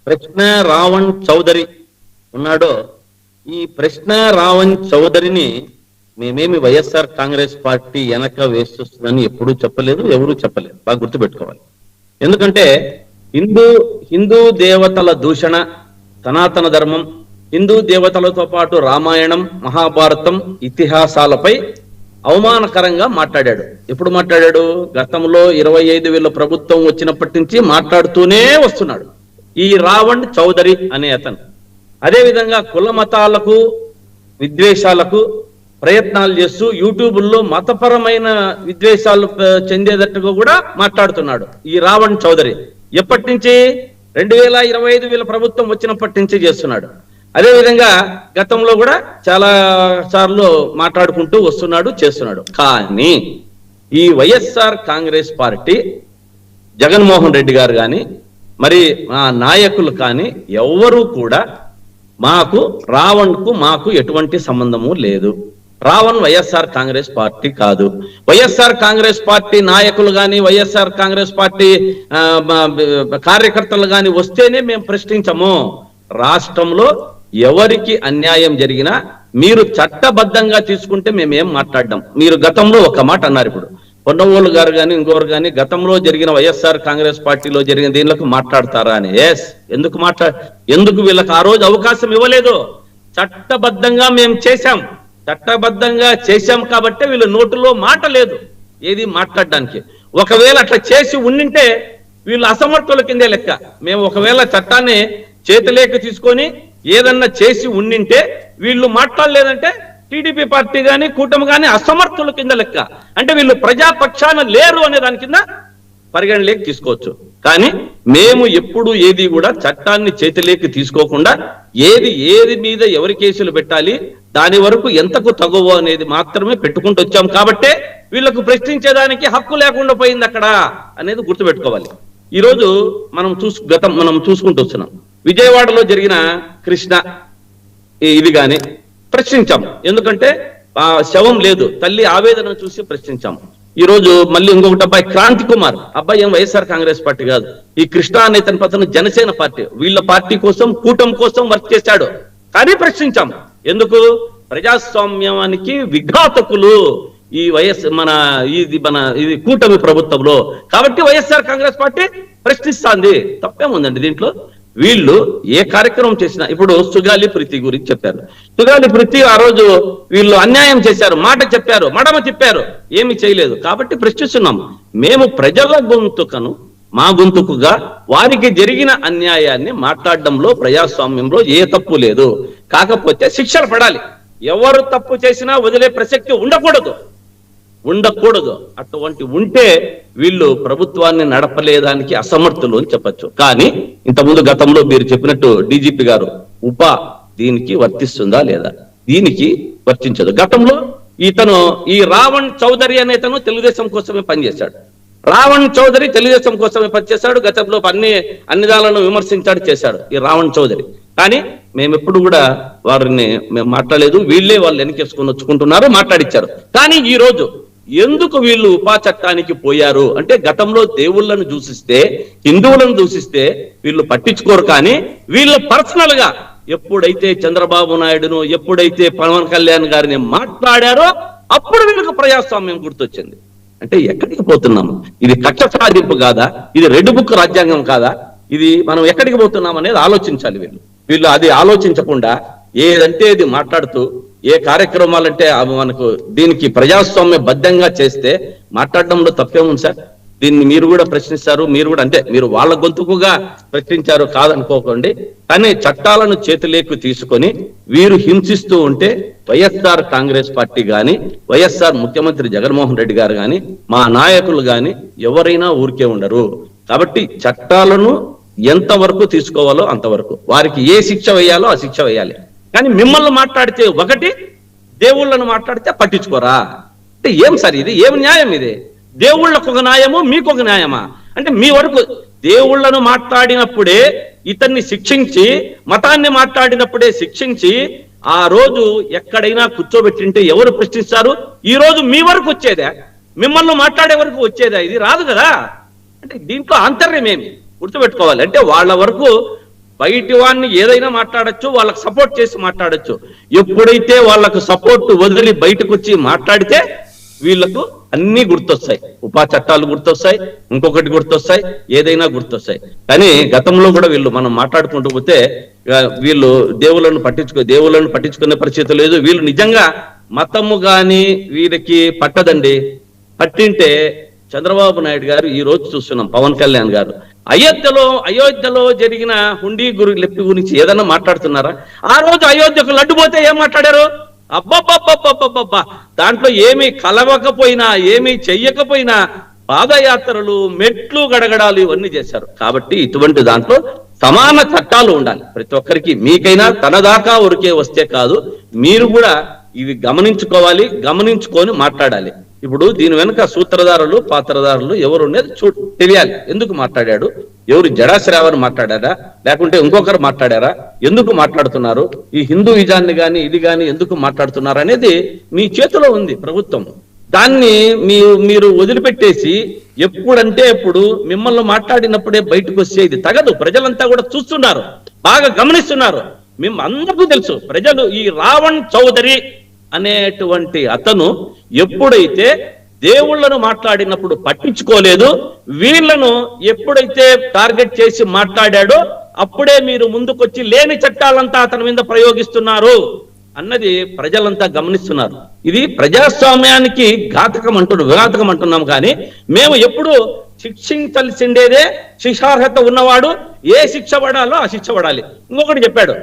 ప్రశ్న రావణ్ చౌదరి ఉన్నాడో, ఈ ప్రశ్న రావణ్ చౌదరిని మేమేమి వైఎస్ఆర్ కాంగ్రెస్ పార్టీ వెనక వేస్తుందని ఎప్పుడూ చెప్పలేదు, ఎవరూ చెప్పలేదు. బాగా గుర్తుపెట్టుకోవాలి. ఎందుకంటే హిందూ దేవతల దూషణ, సనాతన ధర్మం, హిందూ దేవతలతో పాటు రామాయణం, మహాభారతం ఇతిహాసాలపై అవమానకరంగా మాట్లాడాడు. ఎప్పుడు మాట్లాడాడు? గతంలో 25,000 ప్రభుత్వం వచ్చినప్పటి నుంచి మాట్లాడుతూనే వస్తున్నాడు ఈ రావణ్ చౌదరి అనే అతను. అదేవిధంగా కుల మతాలకు, విద్వేషాలకు ప్రయత్నాలు చేస్తూ యూట్యూబుల్లో మతపరమైన విద్వేషాలు చెందేటట్టుగా కూడా మాట్లాడుతున్నాడు ఈ రావణ్ చౌదరి. ఎప్పటి నుంచి? 25,000 ప్రభుత్వం వచ్చినప్పటి నుంచి చేస్తున్నాడు. అదేవిధంగా గతంలో కూడా చాలా సార్లు మాట్లాడుకుంటూ వస్తున్నాడు, చేస్తున్నాడు. కానీ ఈ వైఎస్ఆర్ కాంగ్రెస్ పార్టీ, జగన్మోహన్ రెడ్డి గారు కానీ, మరి మా నాయకులు కానీ ఎవ్వరూ కూడా మాకు ఎటువంటి సంబంధము లేదు. రావణ్ వైఎస్ఆర్ కాంగ్రెస్ పార్టీ కాదు. వైఎస్ఆర్ కాంగ్రెస్ పార్టీ నాయకులు కానీ, వైఎస్ఆర్ కాంగ్రెస్ పార్టీ కార్యకర్తలు కానీ వస్తేనే మేము ప్రశ్నించము. రాష్ట్రంలో ఎవరికి అన్యాయం జరిగినా మీరు చట్టబద్ధంగా తీసుకుంటే మేమేం మాట్లాడ్డాం. మీరు గతంలో ఒక మాట అన్నారు, ఇప్పుడు పొన్నవోలు గారు కానీ ఇంకొకరు కానీ గతంలో జరిగిన వైఎస్ఆర్ కాంగ్రెస్ పార్టీలో జరిగిన దీనిలకు మాట్లాడతారా అని. ఎందుకు వీళ్ళకి ఆ రోజు అవకాశం ఇవ్వలేదు? చట్టబద్ధంగా మేము చట్టబద్ధంగా చేశాం కాబట్టి వీళ్ళ నోటులో మాట లేదు ఏది మాట్లాడడానికి. ఒకవేళ అట్లా చేసి ఉండింటే వీళ్ళు అసమర్థుల కిందే లెక్క. మేము ఒకవేళ చట్టాన్ని చేతిలోకి తీసుకొని ఏదన్నా చేసి ఉండింటే వీళ్ళు మాట్లాడలేదంటే టీడీపీ పార్టీ కానీ కూటమి కానీ అసమర్థుల కింద లెక్క. అంటే వీళ్ళు ప్రజాపక్షాన లేరు అనే దాని కింద పరిగణలోకి తీసుకోవచ్చు. కానీ మేము ఎప్పుడు ఏది కూడా చట్టాన్ని చేతిలోకి తీసుకోకుండా ఏది మీద ఎవరి కేసులు పెట్టాలి, దాని వరకు ఎంతకు తగువ అనేది మాత్రమే పెట్టుకుంటూ వచ్చాం. కాబట్టే వీళ్ళకు ప్రశ్నించేదానికి హక్కు లేకుండా పోయింది అక్కడ అనేది గుర్తుపెట్టుకోవాలి. ఈ రోజు మనం చూసుకుంటూ వస్తున్నాం. విజయవాడలో జరిగిన కృష్ణ ఇది కానీ ప్రశ్నించాం. ఎందుకంటే ఆ శవం లేదు, తల్లి ఆవేదన చూసి ప్రశ్నించాం. ఈ రోజు మళ్ళీ ఇంకొకటి అబ్బాయి క్రాంతి కుమార్, అబ్బాయి ఏం వైఎస్ఆర్ కాంగ్రెస్ పార్టీ కాదు, ఈ కృష్ణ అనే తన పతను జనసేన పార్టీ, వీళ్ళ పార్టీ కోసం కూటమి కోసం వర్క్ చేశాడు. కానీ ప్రశ్నించాం. ఎందుకు? ప్రజాస్వామ్యానికి విఘాతకులు ఈ ఇది కూటమి ప్రభుత్వంలో. కాబట్టి వైఎస్ఆర్ కాంగ్రెస్ పార్టీ ప్రశ్నిస్తాంది. తప్పేముందండి దీంట్లో? వీళ్ళు ఏ కార్యక్రమం చేసినా, ఇప్పుడు సుగాలి ప్రీతి గురించి చెప్పారు. సుగాలి ప్రీతి ఆ రోజు వీళ్ళు అన్యాయం చేశారు, మాట చెప్పారు, మడమ తిప్పారు, ఏమి చేయలేదు. కాబట్టి ప్రశ్నిస్తున్నాం. మేము ప్రజల గొంతుకను మా గొంతుకుగా వారికి జరిగిన అన్యాయాన్ని మాట్లాడడంలో ప్రజాస్వామ్యంలో ఏ తప్పు లేదు. కాకపోతే శిక్షలు పడాలి. ఎవరు తప్పు చేసినా వదిలే ప్రసక్తి ఉండకూడదు. అటువంటి ఉంటే వీళ్ళు ప్రభుత్వాన్ని నడపలేదానికి అసమర్థులు అని చెప్పచ్చు. కానీ ఇంతకుముందు గతంలో మీరు చెప్పినట్టు డీజీపీ గారు దీనికి వర్తిస్తుందా లేదా? దీనికి వర్తించదు. గతంలో ఇతను ఈ రావణ్ చౌదరి అనేతను తెలుగుదేశం కోసమే పనిచేశాడు. రావణ్ చౌదరి తెలుగుదేశం కోసమే పనిచేశాడు. గతంలో అన్ని దాలను విమర్శించాడు, చేశాడు ఈ రావణ్ చౌదరి. కానీ మేము ఎప్పుడు కూడా వారిని మేము మాట్లాడలేదు. వీళ్ళే వాళ్ళు వెనకేసుకొని వచ్చుకుంటున్నారు, మాట్లాడిచ్చారు. కానీ ఈ రోజు ఎందుకు వీళ్ళు ఉపా చట్టానికి పోయారు అంటే, గతంలో దేవుళ్ళను దూషిస్తే, హిందువులను దూషిస్తే వీళ్ళు పట్టించుకోరు. కానీ వీళ్ళు పర్సనల్ గా ఎప్పుడైతే చంద్రబాబు నాయుడును, ఎప్పుడైతే పవన్ కళ్యాణ్ గారిని మాట్లాడారో అప్పుడు వీళ్ళకి ప్రజాస్వామ్యం గుర్తొచ్చింది. అంటే ఎక్కడికి పోతున్నాము? ఇది కక్ష సాధింపు కాదా? ఇది రెడ్ బుక్ రాజ్యాంగం కాదా? ఇది మనం ఎక్కడికి పోతున్నాం అనేది ఆలోచించాలి. వీళ్ళు అది ఆలోచించకుండా ఏదంటే ఇది మాట్లాడుతూ, ఏ కార్యక్రమాలంటే అవి మనకు దీనికి ప్రజాస్వామ్య బద్ధంగా చేస్తే మాట్లాడడంలో తప్పేముంది సార్? దీన్ని మీరు కూడా ప్రశ్నిస్తారు, మీరు కూడా అంటే మీరు వాళ్ళ గొంతుకుగా ప్రశ్నించారు కాదనుకోకండి. కానీ చట్టాలను చేతిలోకి తీసుకొని వీరు హింసిస్తూ ఉంటే వైఎస్ఆర్ కాంగ్రెస్ పార్టీ గాని, వైఎస్ఆర్ ముఖ్యమంత్రి జగన్మోహన్ రెడ్డి గారు గాని, మా నాయకులు గాని ఎవరైనా ఊరికే ఉండరు. కాబట్టి చట్టాలను ఎంతవరకు తీసుకోవాలో అంతవరకు, వారికి ఏ శిక్ష వేయాలో ఆ శిక్ష వేయాలి. కానీ మిమ్మల్ని మాట్లాడితే ఒకటి, దేవుళ్ళను మాట్లాడితే పట్టించుకోరా అంటే ఏం సార్ ఇది? ఏం న్యాయం ఇది? దేవుళ్ళకు ఒక న్యాయము, మీకు ఒక న్యాయమా? అంటే మీ వరకు దేవుళ్ళను మాట్లాడినప్పుడే ఇతన్ని శిక్షించి, మతాన్ని మాట్లాడినప్పుడే శిక్షించి, ఆ రోజు ఎక్కడైనా కూర్చోబెట్టింటే ఎవరు ప్రశ్నిస్తారు? ఈ రోజు మీ వరకు వచ్చేదా? మిమ్మల్ని మాట్లాడే వరకు వచ్చేదా? ఇది రాదు కదా. అంటే దీంట్లో ఆంతర్యం ఏమి గుర్తుపెట్టుకోవాలి అంటే, వాళ్ళ వరకు బయటి వాడిని ఏదైనా మాట్లాడచ్చు, వాళ్ళకి సపోర్ట్ చేసి మాట్లాడచ్చు. ఎప్పుడైతే వాళ్ళకు సపోర్ట్ వదిలి బయటకు వచ్చి మాట్లాడితే వీళ్లకు అన్ని గుర్తొస్తాయి. ఉపా చట్టాలు గుర్తొస్తాయి, ఇంకొకటి గుర్తొస్తాయి, ఏదైనా గుర్తొస్తాయి. కానీ గతంలో కూడా వీళ్ళు మనం మాట్లాడుకుంటూ పోతే వీళ్ళు దేవుళ్ళను పట్టించుకునే పరిస్థితి లేదు. వీళ్ళు నిజంగా మతము గాని వీరికి పట్టదండి. పట్టింటే చంద్రబాబు నాయుడు గారు ఈ రోజు చూస్తున్నాం, పవన్ కళ్యాణ్ గారు అయోధ్యలో జరిగిన హుండీ లెప్పి గురించి ఏదన్నా మాట్లాడుతున్నారా? ఆ రోజు అయోధ్యకు లడ్డు పోతే ఏం మాట్లాడారు? అబ్బబ్బబ్బబ్బబ్బబ్బా, దాంట్లో ఏమీ కలవకపోయినా, ఏమీ చెయ్యకపోయినా పాదయాత్రలు, మెట్లు గడగడాలు ఇవన్నీ చేశారు. కాబట్టి ఇటువంటి దాంట్లో సమాన చట్టాలు ఉండాలి ప్రతి ఒక్కరికి. మీకైనా తన దాకా ఊరికే వస్తే కాదు, మీరు కూడా ఇవి గమనించుకోవాలి, గమనించుకొని మాట్లాడాలి. ఇప్పుడు దీని వెనుక సూత్రధారులు, పాత్రధారులు ఎవరు ఉండేది తెలియాలి. ఎందుకు మాట్లాడాడు, ఎవరు జడాశ్రావని మాట్లాడారా, లేకుంటే ఇంకొకరు మాట్లాడారా, ఎందుకు మాట్లాడుతున్నారు, ఈ హిందూయిజాన్ని గాని ఇది గాని ఎందుకు మాట్లాడుతున్నారు అనేది మీ చేతిలో ఉంది ప్రభుత్వం. దాన్ని మీరు వదిలిపెట్టేసి ఎప్పుడంటే ఎప్పుడు మిమ్మల్ని మాట్లాడినప్పుడే బయటకు వచ్చేది తగదు. ప్రజలంతా కూడా చూస్తున్నారు, బాగా గమనిస్తున్నారు. మేము అందరికీ తెలుసు. ప్రజలు ఈ రావణ్ చౌదరి అనేటువంటి అతను ఎప్పుడైతే దేవుళ్లను మాట్లాడినప్పుడు పట్టించుకోలేదు, వీళ్లను ఎప్పుడైతే టార్గెట్ చేసి మాట్లాడాడో అప్పుడే మీరు ముందుకొచ్చి లేని చట్టాలంతా అతని మీద ప్రయోగిస్తున్నారు అన్నది ప్రజలంతా గమనిస్తున్నారు. ఇది ప్రజాస్వామ్యానికి విఘాతకం అంటున్నాం. కానీ మేము ఎప్పుడు శిక్షించాల్సిండేదే, శిక్షార్హత ఉన్నవాడు ఏ శిక్ష పడాలో ఆ శిక్ష పడాలి. ఇంకొకటి చెప్పాడు,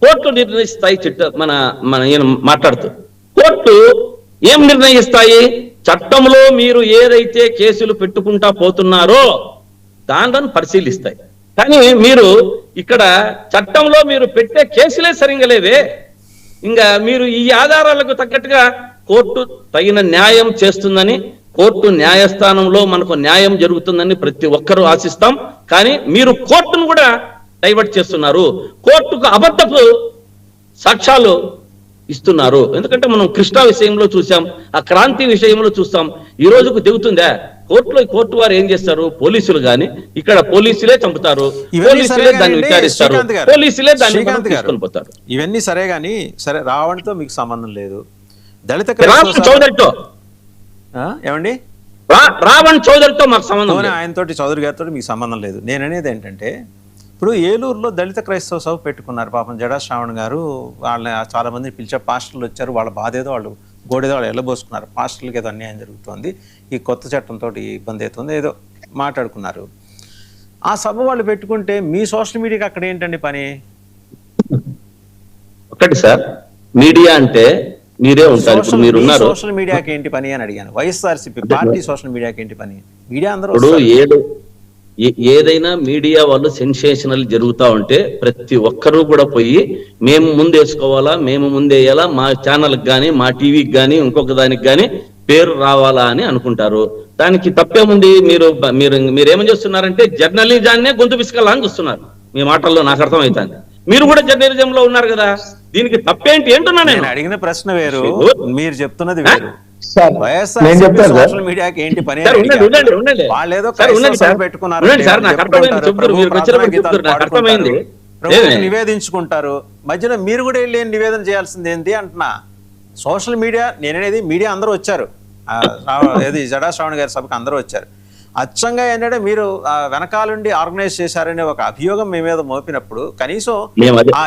కోర్టు నిర్ణయిస్తాయి. మన ఈయన మాట్లాడుతూ కోర్టు ఏం నిర్ణయిస్తాయి? చట్టంలో మీరు ఏదైతే కేసులు పెట్టుకుంటా పోతున్నారో దానిని పరిశీలిస్తాయి. కానీ మీరు ఇక్కడ చట్టంలో మీరు పెట్టే కేసులే సరిగ్గా లేవే. ఇంకా మీరు ఈ ఆధారాలకు తగ్గట్టుగా కోర్టు తగిన న్యాయం చేస్తుందని, కోర్టు న్యాయస్థానంలో మనకు న్యాయం జరుగుతుందని ప్రతి ఒక్కరూ ఆశిస్తాం. కానీ మీరు కోర్టును కూడా డైవర్ట్ చేస్తున్నారు, కోర్టుకు అబద్ధపు సాక్ష్యాలు ఇస్తున్నారు. ఎందుకంటే మనం కృష్ణా విషయంలో చూసాం, ఆ క్రాంతి విషయంలో చూస్తాం. ఈ రోజుకు దిగుతుందా? కోర్టు వారు ఏం చేస్తారు? పోలీసులు గాని ఇక్కడ పోలీసులే చంపుతారు, పోలీసులే దాన్ని విచారిస్తారు, పోలీసులే దాన్ని తీసుకొని పోతారు.
ఇవన్నీ సరే గాని, సరే రావణ్తో మీకు సంబంధం లేదు, దళిత
చౌదరితో
ఏమండి
రావణ్ చౌదరితో మాకు సంబంధం,
ఆయనతోటి చౌదరి గారితో మీకు సంబంధం లేదు. నేను అనేది ఏంటంటే, ఇప్పుడు ఏలూరులో దళిత క్రైస్తవ సభ పెట్టుకున్నారు. పాపం జడా శ్రావణ్ గారు వాళ్ళని చాలా మందిని పిలిచే పాస్టర్లు వచ్చారు. వాళ్ళ బాధ ఏదో వాళ్ళు గోడేదో వాళ్ళు వెళ్ళబోసుకున్నారు. పాస్టర్లకి ఏదో అన్యాయం జరుగుతుంది, ఈ కొత్త చట్టంతో ఇబ్బంది అవుతుంది, ఏదో మాట్లాడుకున్నారు. ఆ సభ వాళ్ళు పెట్టుకుంటే మీ సోషల్ మీడియాకి అక్కడ ఏంటండి పని?
ఒకటి సార్, మీడియా అంటే మీరే ఉంటారు, మీరు ఉన్నారు.
సోషల్ మీడియాకి ఏంటి పని అని అడిగాను. వైఎస్ఆర్సీపీ పార్టీ సోషల్ మీడియాకి ఏంటి పని? మీడియా అందరూ
ఏదైనా మీడియా వాళ్ళు సెన్సేషనల్ జరుగుతా ఉంటే ప్రతి ఒక్కరూ కూడా పోయి మేము ముందేసుకోవాలా, మేము ముందేయాలా, మా ఛానల్కి కానీ మా టీవీకి కానీ ఇంకొక దానికి కానీ పేరు రావాలా అని అనుకుంటారు. దానికి తప్పేముంది? మీరేమని చేస్తున్నారంటే జర్నలిజాన్నే గొంతు పిసుకలా అని చూస్తున్నారు. మీ మాటల్లో నాకు అర్థమవుతుంది. మీరు కూడా జర్నలిజంలో ఉన్నారు కదా, దీనికి తప్పేంటి అంటున్నా నేను.
అడిగిన ప్రశ్న వేరు, మీరు చెప్తున్నది వేరు.
సోషల్
మీడియాకి ఏంటి పని? నివేదించుకుంటారు, మధ్యలో మీరు కూడా వెళ్ళి నివేదన చేయాల్సింది ఏంటి అంటున్నా. సోషల్ మీడియా, నేననేది మీడియా అందరూ వచ్చారు, ఏది జడా శ్రావణ్ గారి సభకు అందరూ వచ్చారు. అచ్చంగా ఏంటంటే మీరు వెనకాలండి ఆర్గనైజ్ చేశారనే ఒక అభియోగం మీ మీద మోపినప్పుడు కనీసం ఆ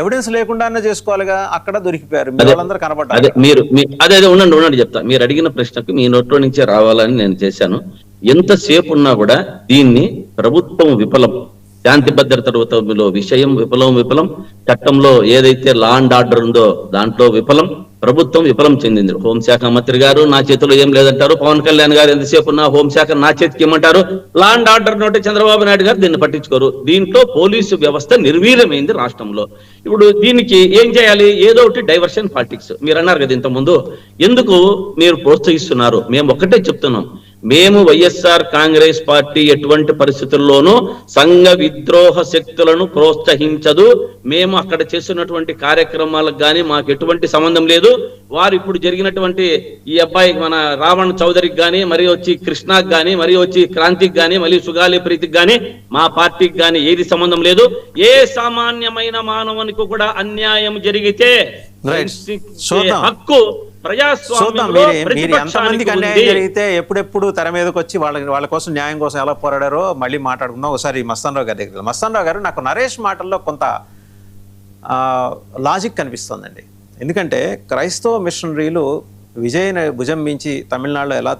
ఎవిడెన్స్ లేకుండానే చేసుకోవాలిగా. అక్కడ దొరికిపోయారు, వాళ్ళందరూ కనబడ్డారు.
అదే ఉండండి చెప్తా. మీరు అడిగిన ప్రశ్నకు మీ నోట్లో నుంచే రావాలని నేను చేశాను. ఎంతసేపు ఉన్నా కూడా దీన్ని ప్రభుత్వం విఫలం, శాంతి భద్రతలో విషయం విఫలం, చట్టంలో ఏదైతే లా అండ్ ఆర్డర్ ఉందో దాంట్లో విఫలం, ప్రభుత్వం విఫలం చెందింది. హోంశాఖ మంత్రి గారు నా చేతిలో ఏం లేదంటారు, పవన్ కళ్యాణ్ గారు ఎంతసేపు ఉన్న హోంశాఖ నా చేతికి ఇమ్మంటారు, లా అండ్ ఆర్డర్ నోటే చంద్రబాబు నాయుడు గారు దీన్ని పట్టించుకోరు. దీంట్లో పోలీసు వ్యవస్థ నిర్వీర్యమైంది రాష్ట్రంలో. ఇప్పుడు దీనికి ఏం చేయాలి? ఏదో ఒకటి డైవర్షన్ పాలిటిక్స్. మీరు అన్నారు కదా ఇంతకుముందు, ఎందుకు మీరు ప్రోత్సహిస్తున్నారు? మేము ఒక్కటే చెప్తున్నాం, మేము వైఎస్ఆర్ కాంగ్రెస్ పార్టీ ఎటువంటి పరిస్థితుల్లోనూ సంఘ విద్రోహ శక్తులను ప్రోత్సహించదు. మేము అక్కడ చేస్తున్నటువంటి కార్యక్రమాలకు కానీ మాకు ఎటువంటి సంబంధం లేదు. వారు ఇప్పుడు జరిగినటువంటి ఈ అబ్బాయి మన రావణ్ చౌదరికి కానీ, మరి వచ్చి కృష్ణాకి కానీ, మరి వచ్చి క్రాంతికి కానీ, మళ్ళీ సుగాలి ప్రీతికి కానీ, మా పార్టీకి కానీ ఏది సంబంధం లేదు. ఏ సామాన్యమైన మానవునికి కూడా అన్యాయం జరిగితే హక్కు
మీరు ఎంతమందికి అన్యాయం జరిగితే ఎప్పుడెప్పుడు తెర మీదకి వచ్చి వాళ్ళ కోసం న్యాయం కోసం ఎలా పోరాడారో మళ్ళీ మాట్లాడుకుందాం. ఒకసారి మస్తాన్ రావు గారి దగ్గర. మస్తాన్ రావు గారు, నాకు నరేష్ మాటల్లో కొంత లాజిక్ కనిపిస్తుందండి. ఎందుకంటే క్రైస్తవ మిషనరీలు విజయ్ భుజం మించి తమిళనాడులో ఎలా